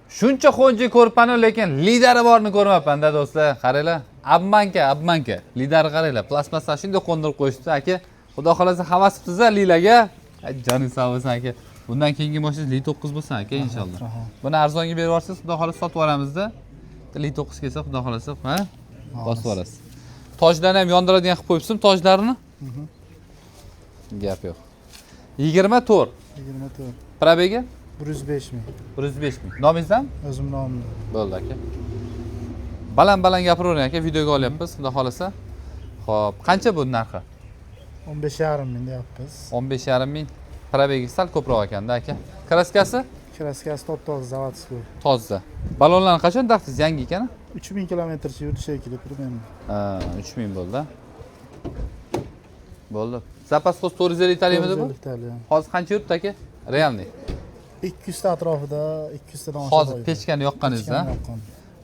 Shuncha Honji ko'ribman, lekin lideri borni ko'rmabman-da do'stlar. Qaranglar, obmanka. Lideri qaranglar, plastmassa shunday qo'ndirib qo'yishdi aka. Xudo xolasa havas qilsa Lilaga. Joning sog' bo'lsin aka. Bundan keyingi mashinangiz Li 9 bo'lsin aka inshaalloh. Buni arzonga berib yuborsangiz, xudo xolasa sotib olamizda. Li 9 kelsa, xudo xolasa, ha? Bosib olasiz. Tojlarni ham yondiradigan qilib qo'yibsizmi, tojlarini? Gap yo'q. 24. 24. Probegi? 105 ming. 105 ming. Nomingizdan? O'zim nomim. Bo'ldi aka. Baland gapiravering aka, videoga olyapmiz, xudo xolasa. Xo'p, qancha bu narxi? 15,5 ming deyapmiz. 15,5 ming. Probegi sal ko'proq ekanda aka. Kraskasi? Kraskasi top-toza zavodskiy. Toza. Balonlarni qachon taqdingiz? Yangi ekan? 3000 kilometrcha yurdi shekilli primyum. Ha, 3000 bo'ldi. Bo'ldi. Zapas xos 450 italiyamidi bu? 450 italyan. Hozir qancha yuribdi aka? Realniy. 200 ta atrofida, 200 tadan oshadi. Hozir pechkani yoqqaningizda.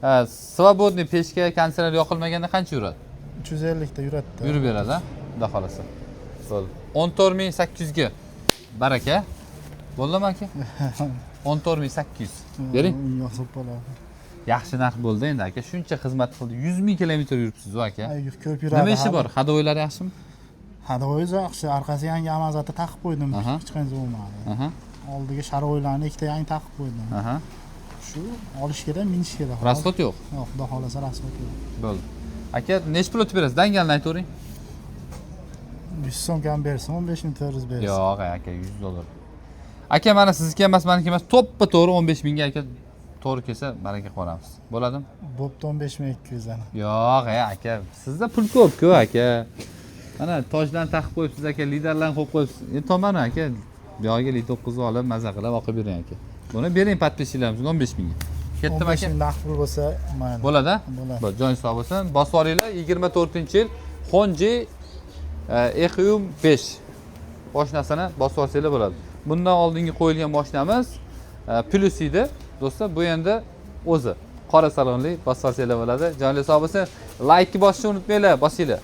Ha, svobodniy pechka, kondisioner yoqilmaganda qancha yuradi? 350 ta yuradi. Yurib beradi, xudo xolasa. Bo'ldi. 14800 ga. Baraka. Bo'ldimi aka? 14800. Bering. Yo'q bo'ladi. Yaxshi narx bo'ldi endi aka. Shuncha xizmat qildi. 100 000 kilometr yuribsiz aka. Ko'p yuradi. Nima ishi bor? Hadovoylar yaxshimi? Hadovoy yaxshi. Arkasiga yangi amazata taqib qo'ydim. Hech qanday bo'lmadi. Oldiga sharoylarni ikkita yangi taqib qo'ydim. Shu olish kerak, minish kerak. Rasxod yo'q. Yo'q, xudo xolasa rasxod yo'q. Bo'ldi. Aka, nech pul o'tib berasiz? Dangalni aytavering. 100 so'mga bersin, 15400 bersin. Yo'q aka, $100. Aka, mana sizniki emas, meniki emas. To'ppa-to'g'ri 15 mingga aka to'g'ri kelsa, baraka qilamiz. Bo'ladimi? Bo'pti 15200 ana. Yo'q aka, sizda pul ko'p-ku aka. Mana tojlarni taqib qo'yibsiz aka, liderlarni qo'yib qo'yibsiz. Endi tomani aka, bu yoqqa Li 9 olib maza qilib o'qib bering aka. Buni bering podpischilarimizga 15 mingga. Ketdim aka. 15 ming pul bo'lsa, mayli. Bo'ladi? Bo'ladi. Bo'l, joyingiz sog' bo'lsin. Bosib olinglar, 24-yil Honji EQM 5 mashinasini bosib olsanglar bo'ladi. Bundan oldingi qo'yilgan mashinamiz Plus edi. Do'stlar, bu endi o'zi qora salonli bosib olsanglar bo'ladi. Joyingiz sog' bo'lsin. Like bosishni unutmanglar, bosinglar.